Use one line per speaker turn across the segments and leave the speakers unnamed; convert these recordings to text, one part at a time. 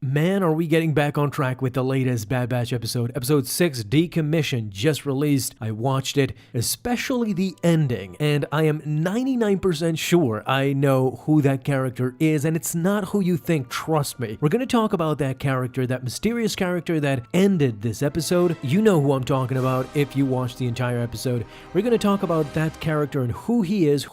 Man, are we getting back on track with the latest Bad Batch episode. Episode 6, Decommissioned, just released. I watched it, especially the ending, and I am 99% sure I know who that character is, and it's not who you think, trust me. We're gonna talk about that character, that mysterious character that ended this episode. You know who I'm talking about if you watched the entire episode. We're gonna talk about that character and who he is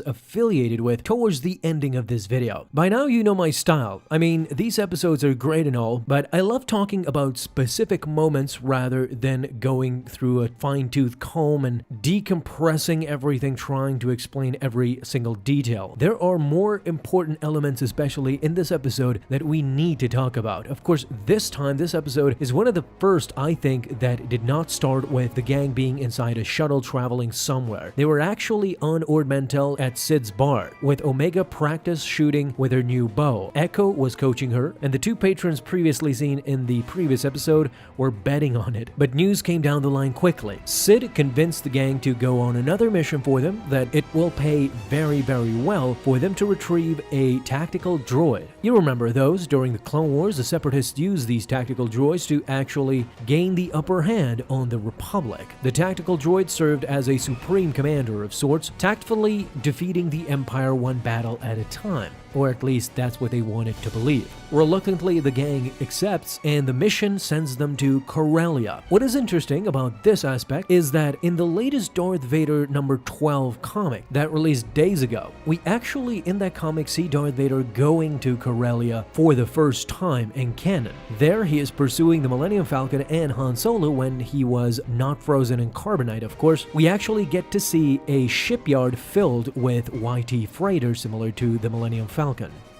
affiliated with towards the ending of this video. By now you know my style. I mean, these episodes are great and all, but I love talking about specific moments rather than going through a fine-tooth comb and decompressing everything, trying to explain every single detail. There are more important elements, especially in this episode, that we need to talk about. Of course, this episode is one of the first, I think, that did not start with the gang being inside a shuttle traveling somewhere. They were actually on Ord Mantell at Sid's bar, with Omega practice shooting with her new bow. Echo was coaching her, and the two patrons previously seen in the previous episode were betting on it. But news came down the line quickly. Sid convinced the gang to go on another mission for them, that it will pay very, very well for them to retrieve a tactical droid. You remember those? During the Clone Wars, the Separatists used these tactical droids to actually gain the upper hand on the Republic. The tactical droid served as a supreme commander of sorts, tactfully defeating the Empire one battle at a time. Or at least that's what they wanted to believe. Reluctantly, the gang accepts, and the mission sends them to Corellia. What is interesting about this aspect is that in the latest Darth Vader number 12 comic that released days ago, we actually in that comic see Darth Vader going to Corellia for the first time in canon. There he is pursuing the Millennium Falcon and Han Solo when he was not frozen in carbonite, of course. We actually get to see a shipyard filled with YT freighters similar to the Millennium Falcon.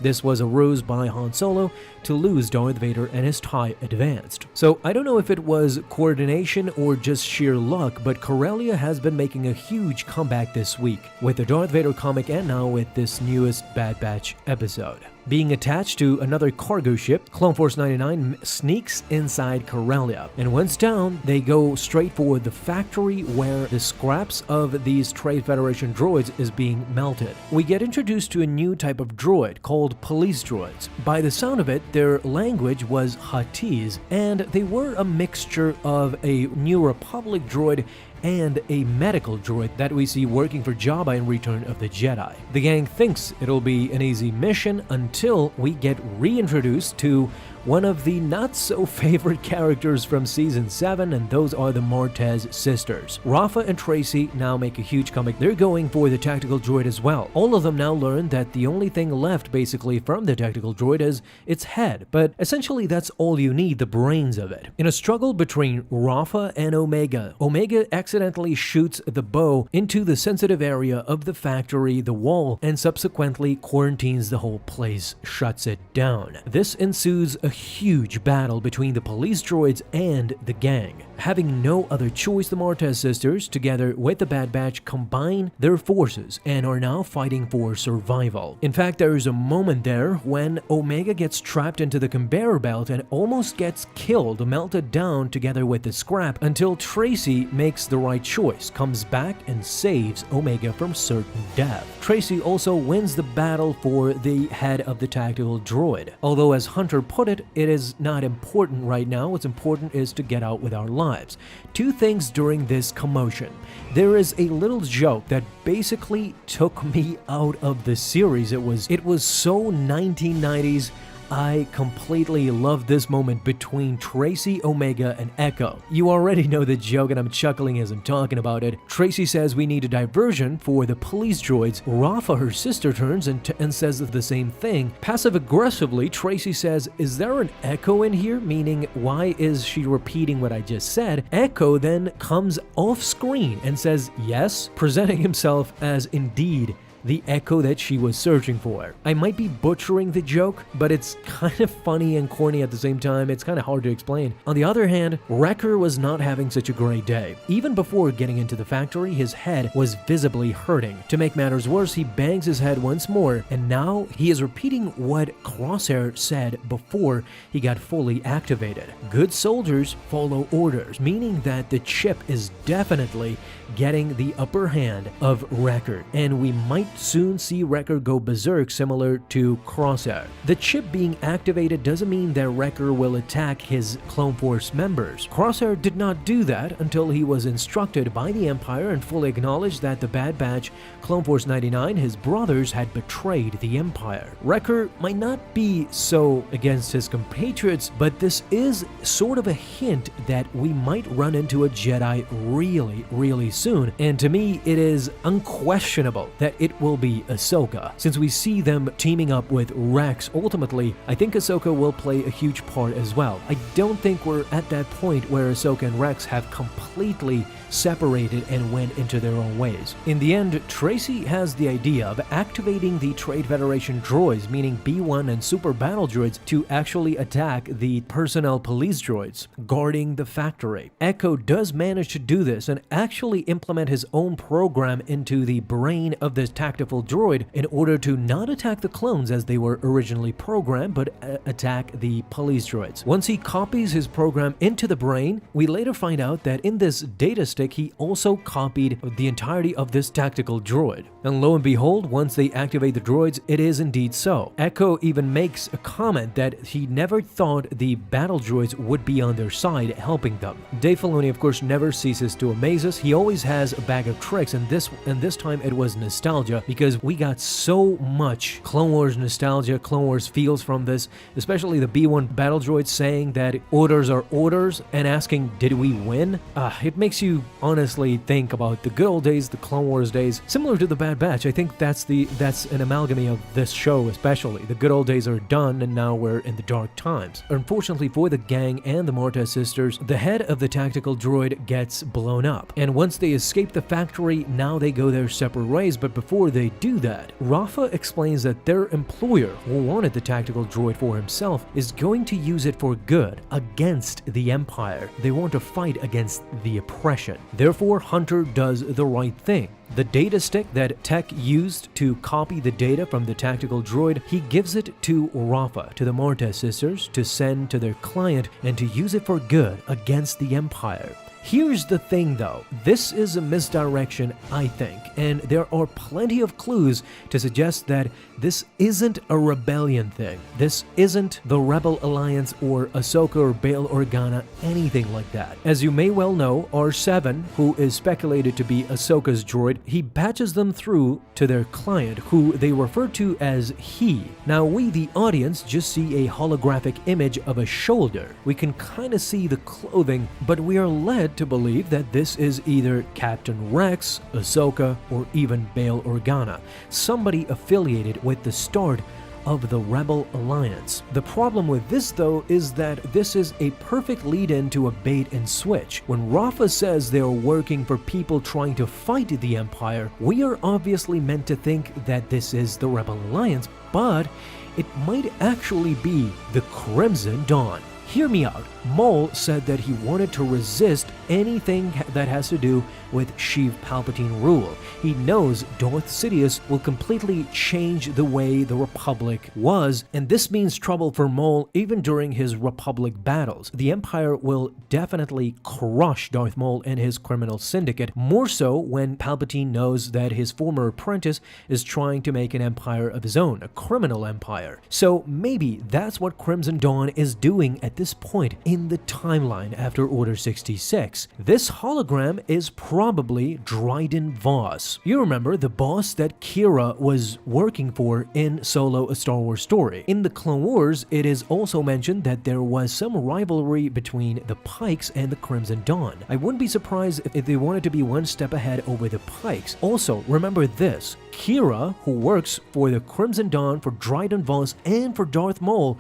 This was a ruse by Han Solo to lose Darth Vader and his TIE advanced. So I don't know if it was coordination or just sheer luck, but Corellia has been making a huge comeback this week with the Darth Vader comic and now with this newest Bad Batch episode. Being attached to another cargo ship, Clone Force 99 sneaks inside Corellia, and once down, they go straight for the factory where the scraps of these Trade Federation droids is being melted. We get introduced to a new type of droid called police droids. By the sound of it, their language was Huttese, and they were a mixture of a New Republic droid and a medical droid that we see working for Jabba in Return of the Jedi. The gang thinks it'll be an easy mission until we get reintroduced to one of the not-so-favorite characters from Season 7, and those are the Martez sisters. Rafa and Tracy now make a huge comeback. They're going for the tactical droid as well. All of them now learn that the only thing left, basically, from the tactical droid is its head, but essentially that's all you need, the brains of it. In a struggle between Rafa and Omega, Omega accidentally shoots the bow into the sensitive area of the factory, the wall, and subsequently quarantines the whole place, shuts it down. This ensues a huge battle between the police droids and the gang. Having no other choice, the Martez sisters, together with the Bad Batch, combine their forces and are now fighting for survival. In fact, there is a moment there when Omega gets trapped into the conveyor belt and almost gets killed, melted down together with the scrap, until Tracy makes the right choice, comes back and saves Omega from certain death. Tracy also wins the battle for the head of the tactical droid. Although, as Hunter put it, it is not important right now. What's important is to get out with our lives. Two things during this commotion. There is a little joke that basically took me out of the series. It was so 1990s. I completely love this moment between Tracy, Omega, and Echo. You already know the joke and I'm chuckling as I'm talking about it. Tracy says we need a diversion for the police droids. Rafa, her sister, turns and says the same thing. Passive-aggressively, Tracy says, "Is there an Echo in here?" Meaning, why is she repeating what I just said? Echo then comes off screen and says yes, presenting himself as indeed the Echo that she was searching for. I might be butchering the joke, but it's kind of funny and corny at the same time. It's kind of hard to explain. On the other hand, Wrecker was not having such a great day. Even before getting into the factory, his head was visibly hurting. To make matters worse, he bangs his head once more, and now he is repeating what Crosshair said before he got fully activated. Good soldiers follow orders, meaning that the chip is definitely getting the upper hand of Wrecker, and we might soon see Wrecker go berserk similar to Crosshair. The chip being activated doesn't mean that Wrecker will attack his Clone Force members. Crosshair did not do that until he was instructed by the Empire and fully acknowledged that the Bad Batch, Clone Force 99, his brothers, had betrayed the Empire. Wrecker might not be so against his compatriots, but this is sort of a hint that we might run into a Jedi really soon, and to me it is unquestionable that it will be Ahsoka. Since we see them teaming up with Rex ultimately, I think Ahsoka will play a huge part as well. I don't think we're at that point where Ahsoka and Rex have completely separated and went into their own ways. In the end, Tracy has the idea of activating the Trade Federation droids, meaning B-1 and Super Battle droids, to actually attack the personnel police droids guarding the factory. Echo does manage to do this and actually implement his own program into the brain of this tactical droid in order to not attack the clones as they were originally programmed, but attack the police droids. Once he copies his program into the brain, we later find out that in this data stick he also copied the entirety of this tactical droid. And lo and behold, once they activate the droids, it is indeed so. Echo even makes a comment that he never thought the battle droids would be on their side helping them. Dave Filoni, of course, never ceases to amaze us. He always has a bag of tricks, and this time it was nostalgia, because we got so much Clone Wars nostalgia, Clone Wars feels from this, especially the B-1 battle droids saying that orders are orders and asking, did we win? It makes you honestly think about the good old days, the Clone Wars days, similar to the Bad Batch. I think that's an amalgamy of this show especially. The good old days are done and now we're in the dark times. Unfortunately for the gang and the Morta sisters, the head of the tactical droid gets blown up. And once they escape the factory, now they go their separate ways, but before they do that, Rafa explains that their employer, who wanted the tactical droid for himself, is going to use it for good against the Empire. They want to fight against the oppression. Therefore, Hunter does the right thing. The data stick that Tech used to copy the data from the tactical droid, he gives it to Rafa, to the Morta sisters, to send to their client and to use it for good against the Empire. Here's the thing though, this is a misdirection, I think, and there are plenty of clues to suggest that this isn't a rebellion thing. This isn't the Rebel Alliance or Ahsoka or Bail Organa, anything like that. As you may well know, R7, who is speculated to be Ahsoka's droid, he patches them through to their client, who they refer to as he. Now we, the audience, just see a holographic image of a shoulder. We can kind of see the clothing, but we are led to believe that this is either Captain Rex, Ahsoka, or even Bail Organa, somebody affiliated with the start of the Rebel Alliance. The problem with this though is that this is a perfect lead-in to a bait and switch. When Rafa says they are working for people trying to fight the Empire, we are obviously meant to think that this is the Rebel Alliance, but it might actually be the Crimson Dawn. Hear me out. Maul said that he wanted to resist anything that has to do with Sheev Palpatine rule. He knows Darth Sidious will completely change the way the Republic was, and this means trouble for Maul even during his Republic battles. The Empire will definitely crush Darth Maul and his criminal syndicate, more so when Palpatine knows that his former apprentice is trying to make an empire of his own, a criminal empire. So maybe that's what Crimson Dawn is doing at this point in the timeline after Order 66. This hologram is probably Dryden Voss. You remember the boss that Kira was working for in Solo: A Star Wars Story. In the Clone Wars, it is also mentioned that there was some rivalry between the Pikes and the Crimson Dawn. I wouldn't be surprised if they wanted to be one step ahead over the Pikes. Also, remember this, Kira, who works for the Crimson Dawn, for Dryden Voss, and for Darth Maul,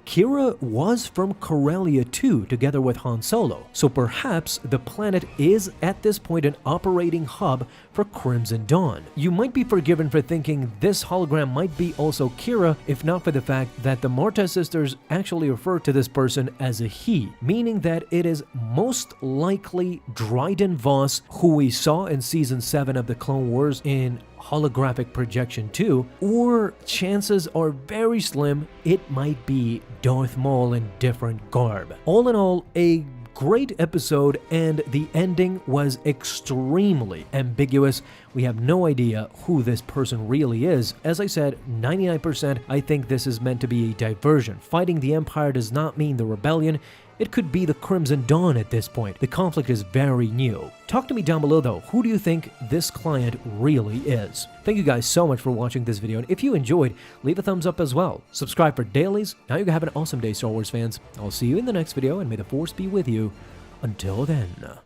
Kira was from Corellia too, together with Han Solo, so perhaps the planet is at this point an operating hub for Crimson Dawn. You might be forgiven for thinking this hologram might be also Kira, if not for the fact that the Morta sisters actually refer to this person as a he, meaning that it is most likely Dryden Voss, who we saw in Season 7 of the Clone Wars in holographic projection 2, or chances are very slim it might be Darth Maul in different garb. All in all, a great episode, and the ending was extremely ambiguous We have no idea who this person really is. As I said, 99% I think this is meant to be a diversion. Fighting the Empire does not mean the rebellion. It could be the Crimson Dawn at this point. The conflict is very new. Talk to me down below though, who do you think this client really is? Thank you guys so much for watching this video, and if you enjoyed, leave a thumbs up as well. Subscribe for dailies. Now you have an awesome day, Star Wars fans. I'll see you in the next video, and may the Force be with you. Until then.